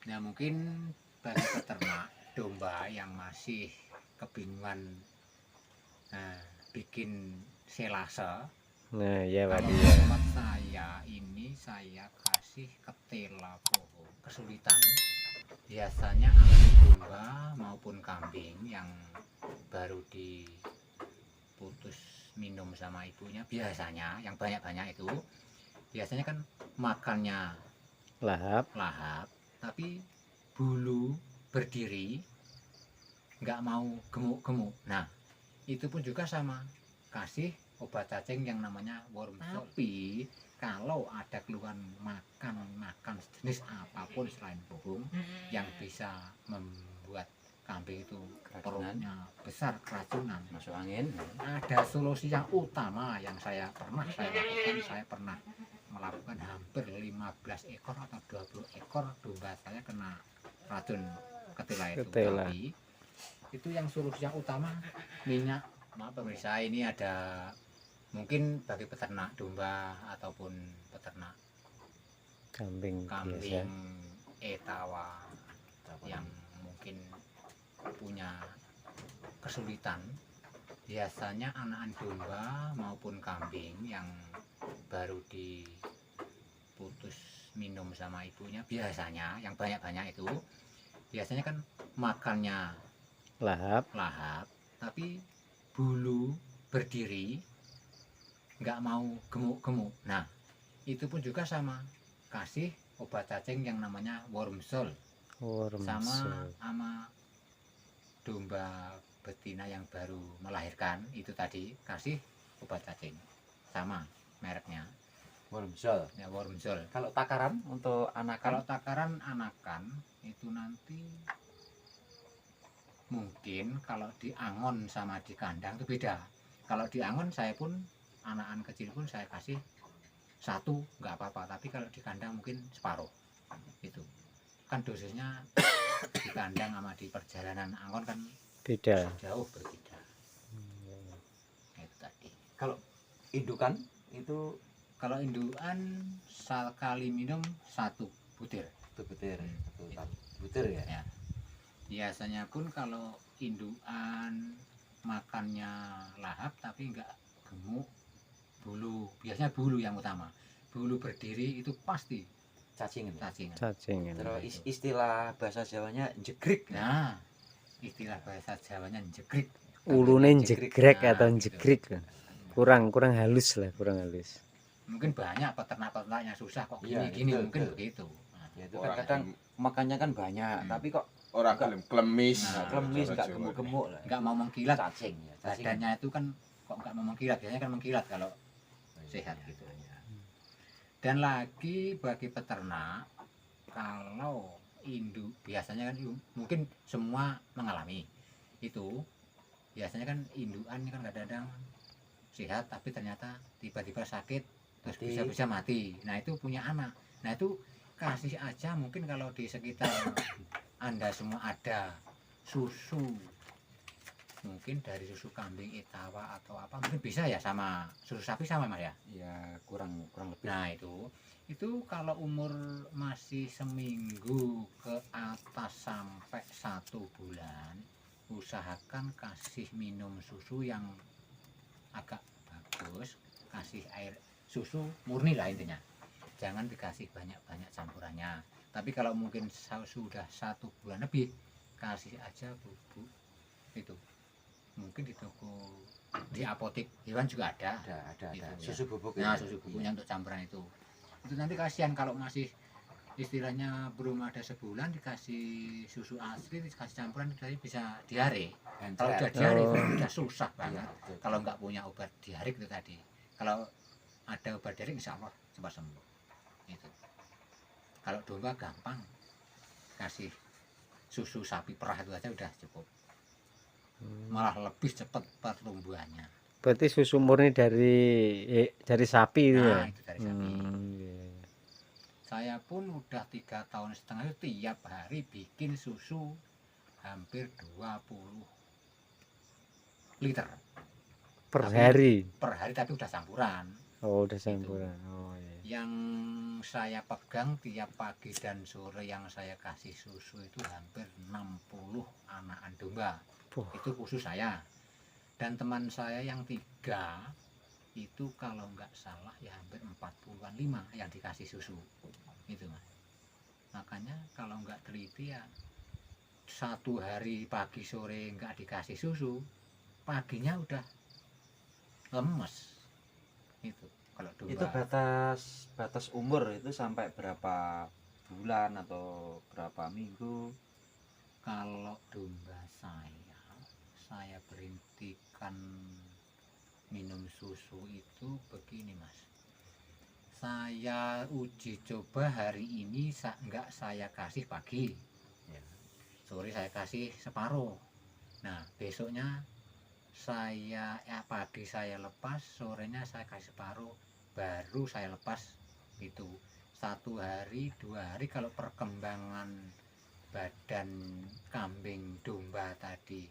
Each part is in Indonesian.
Nah, mungkin bagi peternak domba yang masih kebingungan bikin selase, Nah, ya kalau Wadi di ya. tempat saya ini saya kasih ketela pohon kesulitan. Biasanya anak domba maupun kambing yang baru diputus minum sama ibunya, biasanya yang banyak-banyak itu biasanya kan makannya Lahap. lahap, tapi bulu berdiri, nggak mau gemuk-gemuk. Nah, itu pun juga sama, kasih obat cacing yang namanya wormsol. Tapi kalau ada keluhan makan jenis apapun selain pohon yang bisa membuat kambing itu perutnya besar, keracunan, masuk angin, ada solusi yang utama yang saya lakukan. Saya pernah melakukan hampir 15 ekor atau 20 ekor domba saya kena racun ketela itu. Ketela. Tapi itu yang solusi yang utama minyak. Maaf pemirsa, ini ada mungkin bagi peternak domba ataupun peternak Kambing biasa. kambing etawa yang mungkin punya kesulitan. Biasanya anakan domba maupun kambing yang baru diputus minum sama ibunya, biasanya yang banyak-banyak itu biasanya kan makannya Lahap. tapi bulu berdiri, nggak mau gemuk-gemuk. Nah, itu pun juga sama, kasih obat cacing yang namanya wormsol. Wormsol. Sama domba betina yang baru melahirkan itu tadi kasih obat cacing sama mereknya wormsol. ya, wormsol. Kalau takaran untuk anakan, Kalau takaran anakan itu nanti mungkin kalau di angon sama di kandang itu beda. Kalau di angon saya pun anakan kecil pun saya kasih satu nggak apa-apa, tapi kalau di kandang mungkin separuh. Itu kan dosisnya di kandang sama di perjalanan angon kan Beda. jauh berbeda. Itu tadi. kalau indukan itu Kalau indukan sekali minum 1 butir. butir, Itu. butir ya. Ya. Biasanya pun kalau indukan makannya lahap tapi enggak gemuk, bulu, biasanya bulu yang utama. Bulu berdiri itu pasti Cacing itu. cacingan. Cacing. Terus istilah bahasa Jawanya jegrik. Nah, istilah bahasa Jawanya jegrik. Ulune jegrek Nah, atau gitu. jegrik. Kurang halus lah, kurang halus. Mungkin banyak peternak-peternak yang susah kok Iya, gini-gini, betul, mungkin betul. begitu. Ya itu kan kadang makannya kan banyak, tapi kok orang klemis, Nah, klemis, nggak Jawa. gemuk-gemuk lah. Enggak mau mengkilat. Cacing ya. Cacing. Badannya itu kan kok enggak mau mengkilat, biasanya kan mengkilat kalau sehat gitu. Dan lagi bagi peternak, kalau induk biasanya kan mungkin semua mengalami itu, biasanya kan indukan kan kadang-kadang sehat tapi ternyata tiba-tiba sakit terus Mati. bisa mati. Nah, itu punya anak. Nah, itu kasih aja, mungkin kalau di sekitar Anda semua ada susu, mungkin dari susu kambing etawa atau apa, mungkin bisa ya, sama susu sapi sama Mas ya. Ya kurang lebih. Nah, itu kalau umur masih seminggu ke atas sampai 1 bulan, usahakan kasih minum susu yang agak bagus, kasih air susu murni lah intinya, jangan dikasih banyak-banyak campurannya. Tapi kalau mungkin sudah 1 bulan lebih, kasih aja bubuk itu, mungkin di toko, di apotek hewan juga ada. Ada. Gitu, ya. Susu bubuk. Nah, ya. susu bubuknya untuk campuran itu nanti kasihan kalau masih istilahnya belum ada sebulan dikasih susu asli, dikasih campuran, jadi bisa diare. Kalau udah diare itu udah susah banget. Betul. Kalau nggak punya obat diare itu tadi, kalau ada obat diare insya Allah cepat sembuh. Itu kalau domba gampang, kasih susu sapi perah itu aja udah cukup, malah lebih cepat pertumbuhannya. Berarti susu murni dari sapi itu ya? Nah, itu dari sapi. Iya. Saya pun udah 3,5 tahun itu tiap hari bikin susu hampir 20 liter Per hari. tapi udah campuran. Oh, udah campuran. Oh, iya. Yang saya pegang tiap pagi dan sore yang saya kasih susu itu hampir 60 anakan domba. Puh. Itu khusus saya. Dan teman saya yang 3 itu kalau nggak salah ya hampir 40-an 5 yang dikasih susu. Itu Mas. Makanya kalau nggak teliti ya 1 hari pagi sore nggak dikasih susu, paginya udah lemes. Itu kalau domba. Itu batas umur itu sampai berapa bulan atau berapa minggu? Kalau domba saya berhentikan minum susu itu begini Mas. Saya uji coba hari ini nggak saya kasih pagi, Ya. sore saya kasih separuh. Nah besoknya pagi saya lepas, sorenya saya kasih separuh, baru saya lepas. Itu 1 hari 2 hari kalau perkembangan badan kambing domba tadi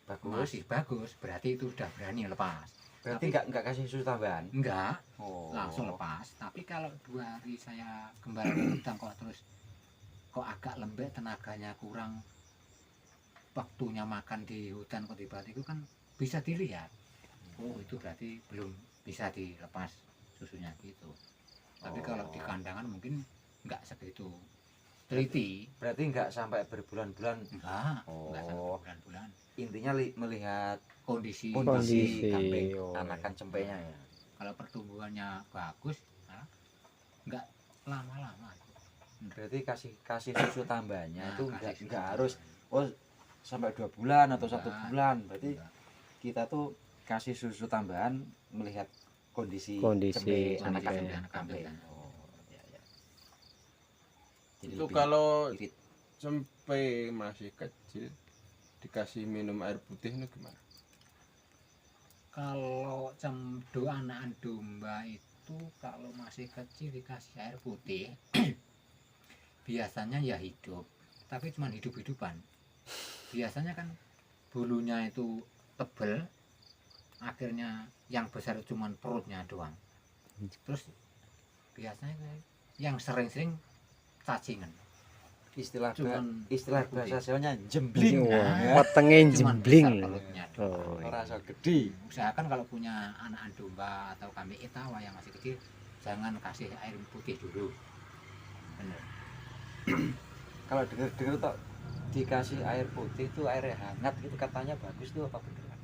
Bagus. masih bagus, berarti itu sudah berani lepas. Berarti nggak kasih susu tambahan? Enggak, Oh. langsung lepas. Tapi kalau 2 hari saya kembali ke hutan kok agak lembek, tenaganya kurang, waktunya makan di hutan kok tiba-tiba itu kan bisa dilihat. Oh itu berarti belum bisa dilepas susunya gitu. Tapi kalau di kandangan mungkin nggak segitu teliti. Berarti nggak sampai berbulan-bulan. Enggak sampai Oh. bulan-bulan. Intinya melihat Kondisi Kondisi. kambing, Oh. anakan cempenya ya. kalau pertumbuhannya bagus, nggak lama-lama. Berarti kasih susu tambahannya Nah, itu kasih susu nggak harus tambahan. sampai 2 bulan atau 1 Enggak. bulan. Berarti Enggak. kita tuh kasih susu tambahan melihat kondisi Kondisi cempe anakan cempe anak kambing. kambing. Oh, ya, ya. Jadi Itu lebih kalau irit. sampai masih kecil dikasih minum air putih itu gimana? Kalau anakan domba itu kalau masih kecil dikasih air putih biasanya ya hidup, tapi cuma hidup-hidupan. Biasanya kan bulunya itu tebel, akhirnya yang besar cuma perutnya doang. Terus biasanya yang sering-sering cacingan. Istilah Cuman istilah air putih. bahasa Jawanya jembling. Wah, wetenge Cuman jembling. besar perutnya doang. Oh, iya. Rasa gede. Usahakan kalau punya anakan domba atau kambing etawa yang masih kecil, jangan kasih air putih dulu. Bener. Kalau dengar tok dikasih air putih itu air hangat gitu katanya bagus tuh apa beneran?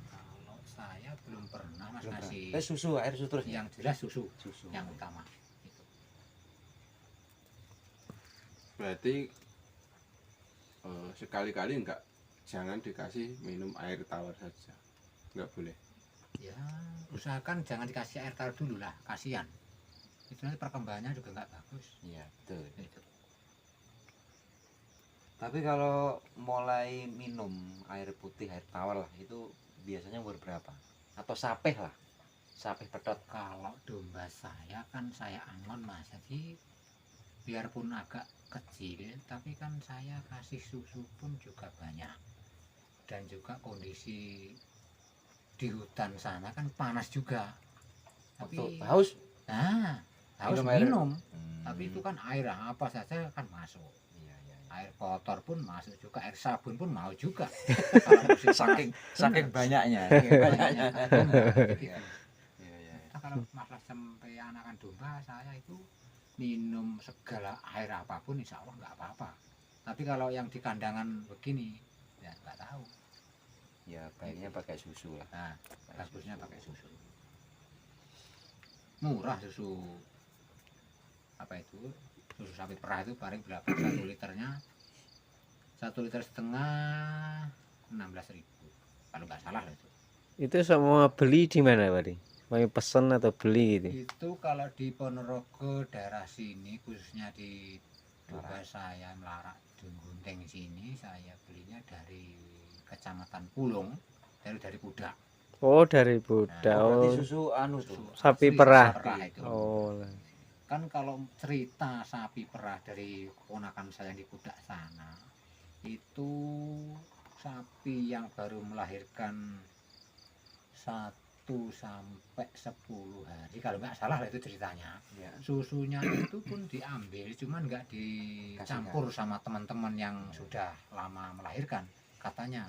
Kalau saya belum pernah Mas Belum pernah. kasih, Susu, air susu terus ya? yang jelas susu Susu. yang utama. Gitu. Berarti sekali-kali jangan dikasih minum air tawar saja, nggak boleh. Ya, usahakan jangan dikasih air tawar dulu lah, kasihan. Itu nanti perkembangannya juga nggak bagus. Iya, betul. Gitu. Tapi kalau mulai minum air putih, air tawar lah, itu biasanya umur berapa? Atau sapeh lah? Sapeh pedot. Kalau domba saya kan saya angon Mas, jadi biarpun agak kecil, tapi kan saya kasih susu pun juga banyak. Dan juga kondisi di hutan sana kan panas juga. Tapi Haus? nah, harus Minum air. minum. Tapi itu kan air apa saja kan masuk. Iya, iya, iya. Air kotor pun masuk juga, air sabun pun mau juga. Kalau musim Saking panas, saking bener. banyaknya. Saking banyaknya kan domba, gitu. Iya, iya, iya. Nah, kalau masalah sampai anakan domba saya itu minum segala air apapun insya Allah nggak apa-apa. Tapi kalau yang di kandangan begini ya nggak tahu. Ya baiknya pakai susu lah. Nah, bagusnya pakai susu. Murah susu apa itu? Susu sapi perah itu paling berapa? 1 liternya 1,5 liter 16.000 kalau nggak salah lah itu. Itu semua beli di mana, Pak? Mau pesen atau beli gitu? Itu kalau di Ponorogo daerah sini khususnya di domba saya Melarak Gunting sini saya belinya dari Kecamatan Pulung, dari Pudak. Oh, dari Buddha. Nah, Berarti Oh, susu anu tuh. Susu sapi asli perah. itu. oh, lah. Kan kalau cerita sapi perah dari keponakan saya di Pudak sana itu sapi yang baru melahirkan sampai 10 hari kalau nggak salah lah itu ceritanya. Ya. Susunya itu pun diambil, cuman nggak dicampur sama teman-teman yang sudah lama melahirkan. Katanya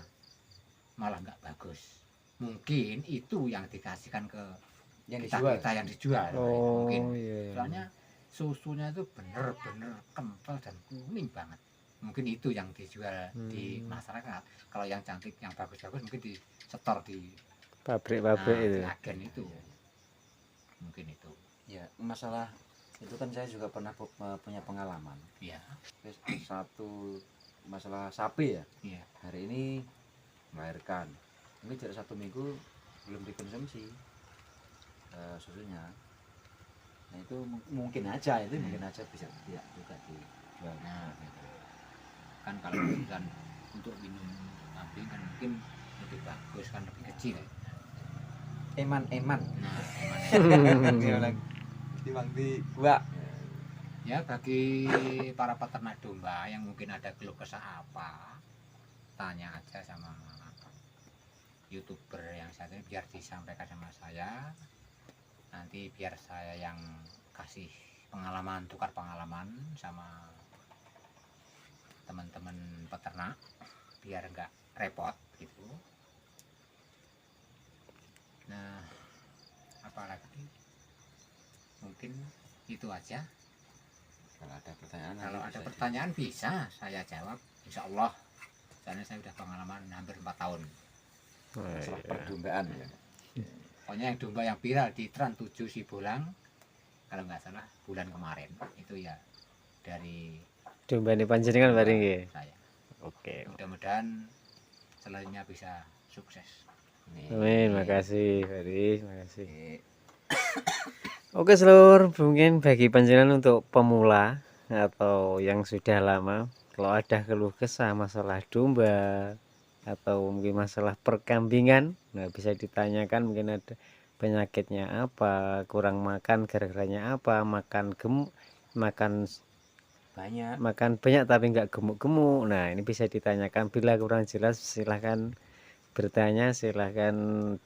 malah nggak bagus. Mungkin itu yang dikasihkan ke Yang kita dijual. kita yang dijual. Oh, Mungkin iya. soalnya susunya itu bener-bener kental dan kuning banget. Mungkin itu yang dijual di masyarakat. Kalau yang cantik, yang bagus-bagus mungkin di setor di Pabrik-pabrik itu. di agen itu. Mungkin itu. Ya, masalah itu kan saya juga pernah punya pengalaman. Iya. Satu masalah sapi ya. Iya. Hari ini melahirkan. Ini jarak 1 minggu belum dikonsumsi susunya. Nah itu mungkin aja mungkin aja bisa tidak juga dijual. Nah, gitu. Kan kalau misalkan untuk minum kambing kan mungkin lebih bagus kan lebih kecil. Eman. Nah, Dia timbang di gua. ya bagi para peternak domba yang mungkin ada keluh kesah apa, tanya aja sama YouTuber yang satu ini biar disampaikan sama saya. Nanti biar saya yang kasih pengalaman, tukar pengalaman sama teman-teman peternak biar nggak repot gitu. Nah, apalagi mungkin itu aja. Kalau ada pertanyaan, Kalau nanti ada bisa pertanyaan bisa saya jawab, insya Allah. Soalnya saya udah pengalaman hampir 4 tahun. masalah perdombaan ya. Pokoknya yang domba yang viral di Trans 7 Sibolang, kalau nggak salah bulan kemarin itu ya dari Domba ini panjenengan bareng nggih. saya. Oke. Mudah-mudahan selanjutnya bisa sukses. Amin, makasih Feri, makasih. Oke. Oke seluruh, mungkin bagi panjenengan untuk pemula atau yang sudah lama, kalau ada keluh kesah masalah domba atau mungkin masalah perkambingan, nah bisa ditanyakan mungkin ada penyakitnya apa, kurang makan gara-garanya apa, makan banyak tapi nggak gemuk-gemuk. Nah ini bisa ditanyakan. Bila kurang jelas silahkan bertanya, silahkan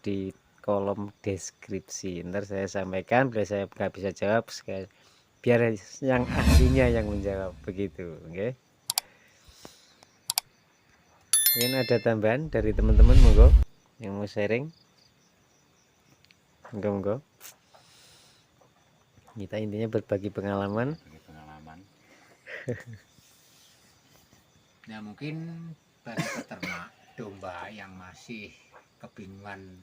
di kolom deskripsi, ntar saya sampaikan. Bila saya nggak bisa jawab, biar yang ahlinya yang menjawab, begitu. Oke. Mungkin ada tambahan dari teman-teman, monggo yang mau sharing, monggo. Kita intinya berbagi pengalaman. Nah mungkin bagi peternak domba yang masih kebingungan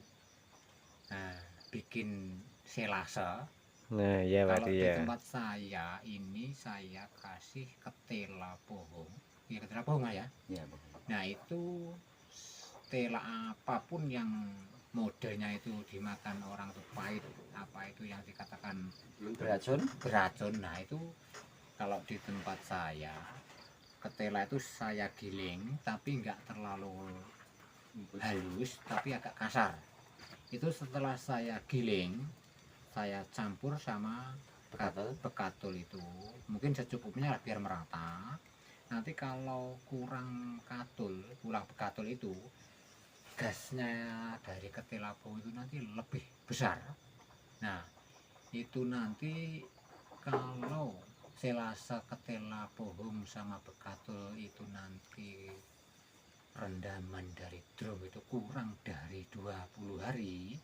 bikin selase, Nah ya kalau Pak di ya. tempat saya ini saya kasih ketela pohong, ya ketela pohong ya. Ya, Nah itu tela apapun yang modelnya itu dimakan orang tuh pahit, apa itu yang dikatakan beracun. Nah itu kalau di tempat saya ketela itu saya giling tapi nggak terlalu halus tapi agak kasar. Itu setelah saya giling saya campur sama bekatul itu mungkin secukupnya biar merata. Nanti kalau kurang bekatul itu gasnya dari ketela pohong itu nanti lebih besar. Nah itu nanti kalau selasa ketela pohong sama bekatul itu nanti rendaman dari drum itu kurang dari 20 hari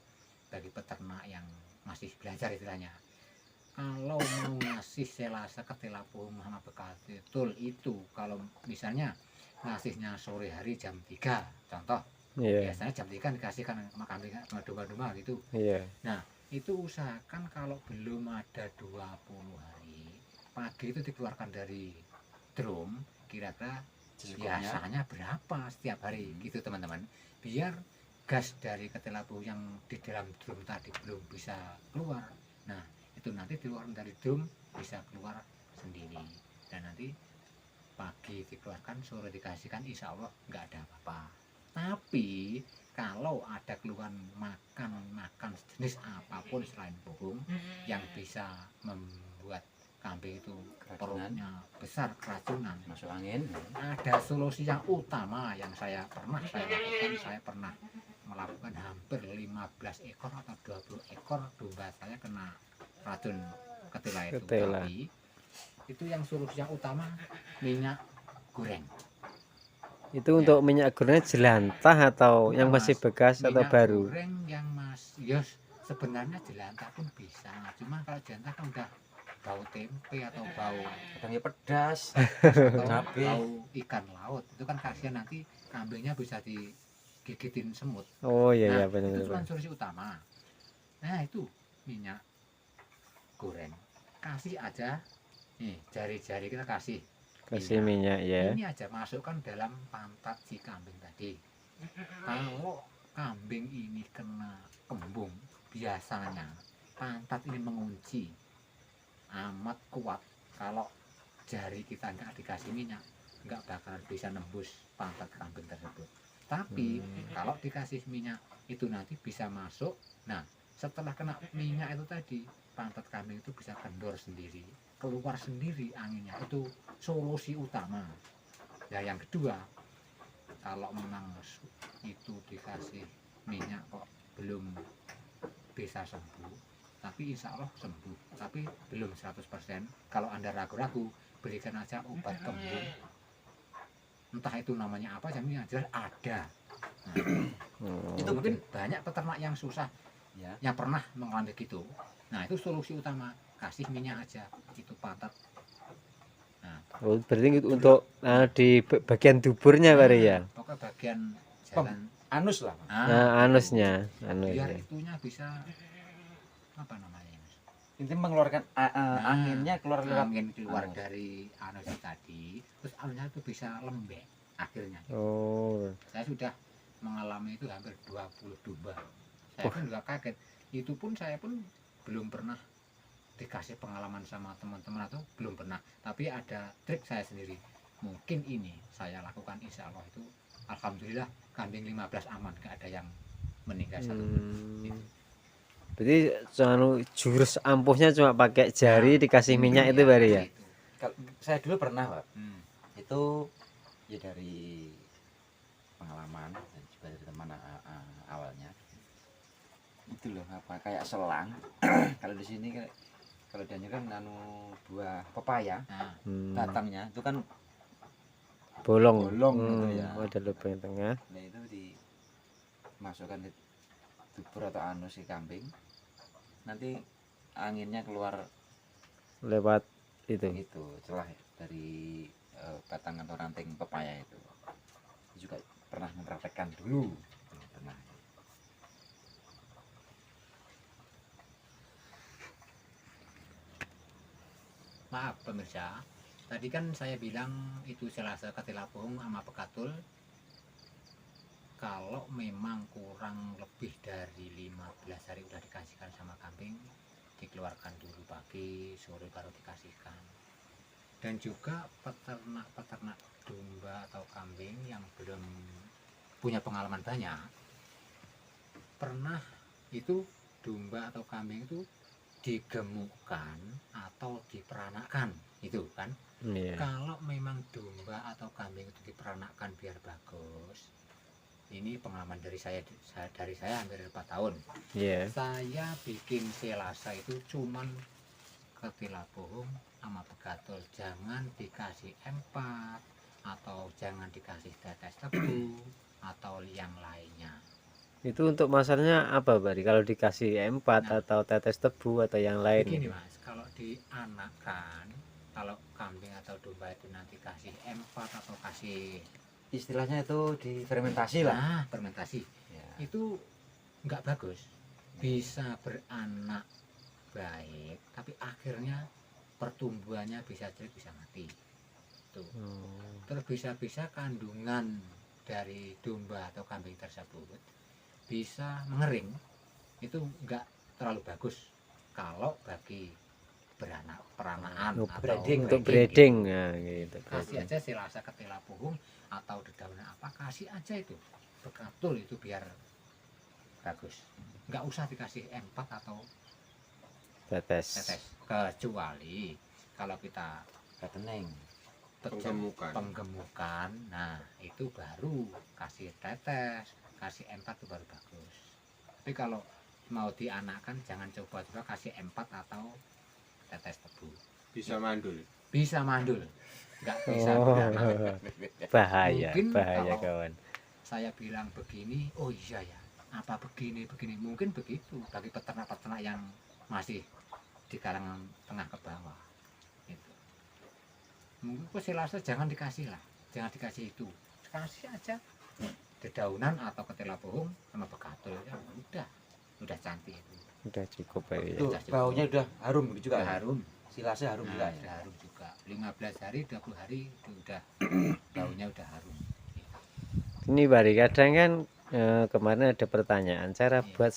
bagi peternak yang masih belajar istilahnya. Kalau mau ngasih selasa ketela pohong sama bekatul itu kalau misalnya ngasihnya sore hari jam 3 contoh, biasanya jam 3 dikasihkan sama kambing sama domba-domba gitu. Nah itu usahakan kalau belum ada 20 hari pagi itu dikeluarkan dari drum, kira-kira biasanya berapa setiap hari gitu teman-teman, biar gas dari ketela pohong yang di dalam drum tadi belum bisa keluar. Nah itu nanti dikeluarkan dari drum bisa keluar sendiri, dan nanti pagi dikeluarkan sore dikasihkan, insya Allah nggak ada apa-apa. Tapi kalau ada keluhan makan jenis apapun selain pohong yang bisa membuat kambing itu perutnya besar, keracunan, masuk angin, ada solusi yang utama yang saya pernah lakukan. Saya pernah melakukan hampir 15 ekor atau 20 ekor domba saya kena racun ketela itu. Ketela. Tapi itu yang solusi yang utama minyak goreng. Itu Ya. untuk minyak gorengnya jelantah atau Bukan, yang masih Mas. bekas atau Minyak baru? goreng yang sebenarnya jelantah pun bisa. Cuma kalau jelantah kan udah bau tempe atau bau Kadangnya pedas. atau Cabe. bau ikan laut. Itu kan kasihan nanti kambingnya bisa digigitin semut. Oh iya Nah, iya benar itu benar. cuma Benar. solusi utama. Nah, itu minyak goreng. Kasih aja nih, jari-jari kita kasih Kasih minyak ya. ini aja masukkan dalam pantat si kambing tadi. Kalau kambing ini kena kembung, biasanya pantat ini mengunci amat kuat. Kalau jari kita nggak dikasih minyak, nggak bakalan bisa nembus pantat kambing tersebut. Tapi kalau dikasih minyak itu nanti bisa masuk. Nah, setelah kena minyak itu tadi, pantat kambing itu bisa kendor sendiri, keluar sendiri anginnya. Itu solusi utama. Ya, yang kedua, kalau memang itu dikasih minyak kok belum bisa sembuh, tapi insya Allah sembuh, tapi belum 100%. Kalau Anda ragu-ragu, berikan aja obat kembung, entah itu namanya apa, yang jelas ada. Nah, itu mungkin banyak peternak yang susah Ya. yang pernah mengalami gitu. Nah, itu solusi utama, kasih minyak aja itu pantat. Oh, berarti untuk di bagian duburnya Pak ya. Pokoknya bagian jalan Anus lah. Nah, itu. anusnya, Biar anusnya. itunya bisa apa namanya, Mas? Intinya mengeluarkan anginnya keluar lewat Angin keluar anus. dari anus tadi, terus anusnya itu bisa lembek akhirnya. Oh, Saya sudah mengalami itu hampir 20 domba. Saya pun juga kaget. Itu pun saya pun belum pernah dikasih pengalaman sama teman-teman atau belum pernah. Tapi ada trik saya sendiri. Mungkin ini saya lakukan, insya Allah itu alhamdulillah kambing 15 aman, gak ada yang meninggal satu. Gitu. berarti jurus ampuhnya cuma pakai jari Nah, dikasih minyak itu Pak ya. itu. Kalau saya dulu pernah, Pak. Hmm. Itu ya dari pengalaman dan juga dari teman awalnya. Itu loh apa kayak selang. Kalau di sini kalau dia kan buah pepaya, Nah, batangnya itu kan Bolong. bolong gitu ya. Oh, ada lubang tengah. Nah itu dimasukkan di dubur atau anus si kambing, nanti anginnya keluar Lewat itu. itu celah dari batang atau ranting pepaya itu. Juga pernah mempraktekkan dulu. Pernah. maaf pemirsa, tadi kan saya bilang itu selasa ketilapuhung sama pekatul. Kalau memang kurang lebih dari 15 hari udah dikasihkan sama kambing, dikeluarkan dulu pagi, sore baru dikasihkan. Dan juga peternak-peternak domba atau kambing yang belum punya pengalaman banyak, pernah itu domba atau kambing itu digemukkan atau diperanakan, itu kan. Iya. Kalau memang domba atau kambing itu diperanakan biar bagus, ini pengalaman dari saya hampir 4 tahun. Iya. Saya bikin selasa itu cuman ketilapuhung sama pegatul, jangan dikasih empat atau jangan dikasih tetes tebu atau yang lainnya. Itu untuk masarnya apa Bari? Kalau dikasih empat Nah, atau tetes tebu atau yang lain? Begini Mas, kalau dianakan, kalau kambing atau domba itu nanti kasih empat atau kasih Istilahnya itu difermentasi lah. fermentasi, Ya. itu nggak bagus. Bisa beranak baik, tapi akhirnya pertumbuhannya bisa jelek, bisa mati. Tuh. Terus bisa kandungan dari domba atau kambing tersebut bisa mengering. Itu nggak terlalu bagus kalau bagi peranakan Oh, atau breeding, untuk breeding breeding gitu. ya gitu. Kasih aja selasa ketilapuhung atau dedaunan apa, kasih aja itu betul itu biar bagus. Nggak usah dikasih empat atau Tetes. tetes, kecuali kalau kita Keteneng. Penggemukan. penggemukan, nah itu baru kasih tetes, kasih M4 itu baru bagus. Tapi kalau mau dianakkan jangan coba-coba kasih M4 atau tetes tebu. Bisa mandul. Bisa mandul, nggak bisa Oh, beranak. bahaya, Mungkin bahaya kalau kawan. saya bilang begini, oh iya ya, apa begini mungkin begitu bagi peternak-peternak yang masih di kalangan tengah ke bawah gitu. Mungkin silase jangan dikasih lah, jangan dikasih itu, kasih aja dedaunan atau ketela pohong sama begatul ya udah cantik itu. Udah cukup ya. Itu baunya udah harum juga. Udah harum. Silasnya harum juga Nah, ya. udah harum juga. 15 hari 20 hari itu udah baunya udah harum. Ini Bari, kadang kan kemarin ada pertanyaan cara Iya. buat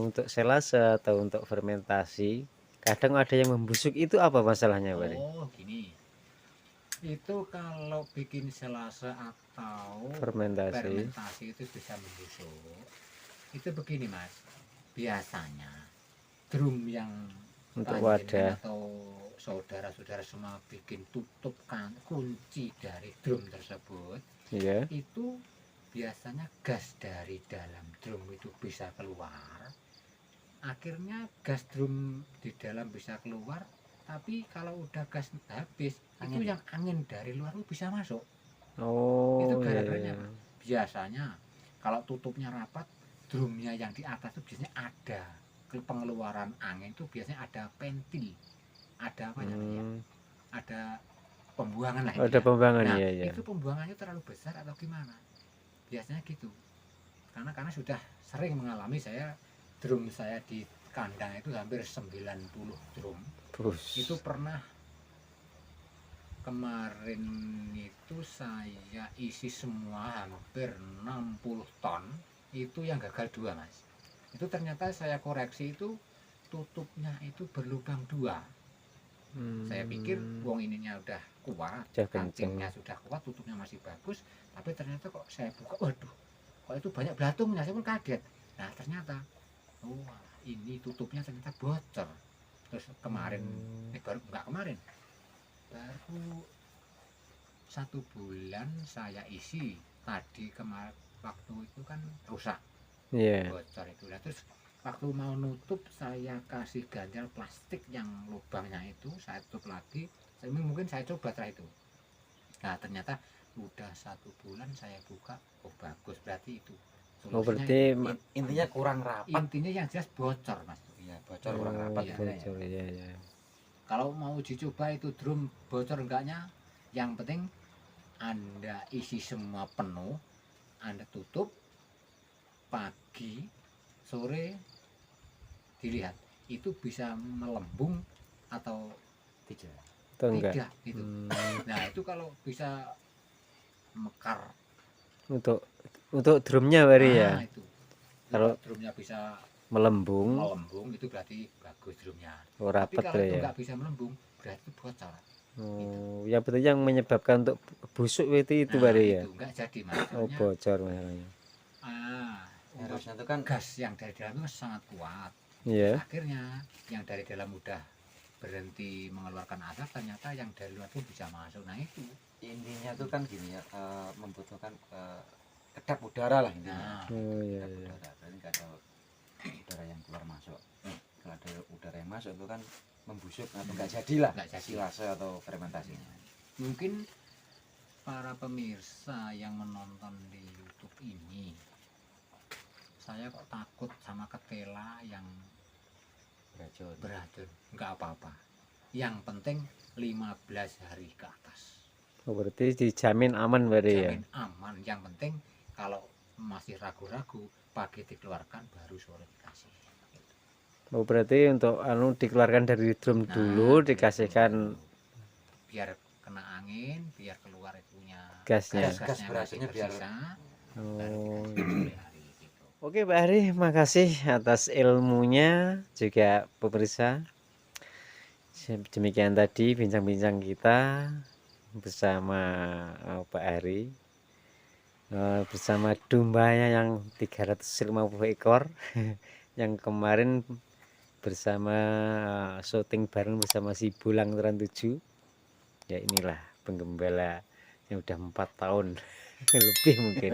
untuk selase atau untuk fermentasi. Kadang ada yang membusuk, itu apa masalahnya Bari? Oh gini, itu kalau bikin selase atau Fermentasi. fermentasi itu bisa membusuk. Itu begini mas, biasanya drum yang Untuk panjenengan wadah. atau saudara-saudara semua bikin tutup kan kunci dari drum tersebut, Iya. itu biasanya gas dari dalam drum itu bisa keluar. Akhirnya gas drum di dalam bisa keluar, tapi kalau udah gas habis itu yang angin dari luar itu bisa masuk. Oh, Itu iya, gara-garanya iya. Pak. Biasanya kalau tutupnya rapat, drumnya yang di atas itu biasanya ada pengeluaran angin itu biasanya ada ventil, ada apa namanya, Hmm, ada pembuangan lah ada intinya. pembuangan Nah ya, ya. itu pembuangannya terlalu besar atau gimana? Biasanya gitu. Karena sudah sering mengalami saya, drum saya di kandang itu hampir 90 drum. Bus. Itu pernah kemarin itu saya isi semua hampir 60 ton, itu yang gagal 2 mas. Itu ternyata saya koreksi itu tutupnya itu berlubang 2. Saya pikir wong ininya udah kuat, Udah kancingnya kenceng. sudah kuat, tutupnya masih bagus, tapi ternyata kok saya buka, waduh, kok itu banyak belatungnya, saya pun kaget. Nah ternyata, oh ini tutupnya ternyata bocor. Terus kemarin, baru enggak kemarin, baru 1 bulan saya isi. Tadi kemarin waktu itu kan rusak, Iya. bocor itu. Nah, terus waktu mau nutup saya kasih ganjal plastik yang lubangnya itu, saya tutup lagi. Mungkin saya coba terakhir itu. Nah ternyata udah 1 bulan saya buka, oh bagus, berarti itu. Oh, Solusinya berarti itu. Intinya kurang rapat. Intinya yang jelas bocor mas. Iya, bocor kurang rapat iya, gitu ya. bocor, iya, iya. Kalau mau dicoba itu drum bocor enggaknya, yang penting Anda isi semua penuh, Anda tutup, pagi, sore dilihat itu bisa melembung atau Tidak. Atau enggak? tidak gitu. Hmm, Nah itu kalau bisa mekar, untuk drumnya Bari ya. itu. Kalau Kalau drumnya bisa melembung, melembung itu berarti bagus drumnya. oh, Tapi rapat kalau tuh itu ya. nggak bisa melembung berarti itu bocor. Oh, ya betul, yang menyebabkan untuk busuk itu Nah, Bari ya. itu nggak jadi mas. Oh, Soalnya, bocor masalahnya. Harusnya itu kan gas yang dari dalam itu sangat kuat. Iya. Akhirnya yang dari dalam udah berhenti mengeluarkan asap, ternyata yang dari luar pun bisa masuk. Nah itu. intinya tuh kan gini ya, membutuhkan kedap udara lah intinya. Nah, Oh, iya, Kedap iya. udara, berarti nggak ada udara yang keluar masuk. Kalau ada udara yang masuk itu kan membusuk atau nggak jadilah nggak jadi. silase atau fermentasinya. Mungkin para pemirsa yang menonton di YouTube ini, saya kok takut sama ketela yang Beracun. beracun. Nggak apa-apa. Yang penting 15 hari ke atas. Oh, berarti dijamin aman Bari ya. Jamin aman. Yang penting kalau masih ragu-ragu, pagi dikeluarkan baru sore dikasih. Oh, berarti untuk dikeluarkan dari drum Nah, dulu, dari dikasihkan dulu. Biar kena angin, biar keluar itunya gasnya. Gas gas-gasnya beracunnya masih biar- tersisa, Oh, baru iya. dikasih sore hari gitu. Oke Pak Ari, makasih atas ilmunya juga pemirsa. Demikian tadi bincang-bincang kita bersama Pak Ari, bersama dombanya yang 350 ekor yang kemarin bersama syuting bareng bersama si Bulang Teran 7. Ya inilah penggembala yang udah 4 tahun lebih mungkin.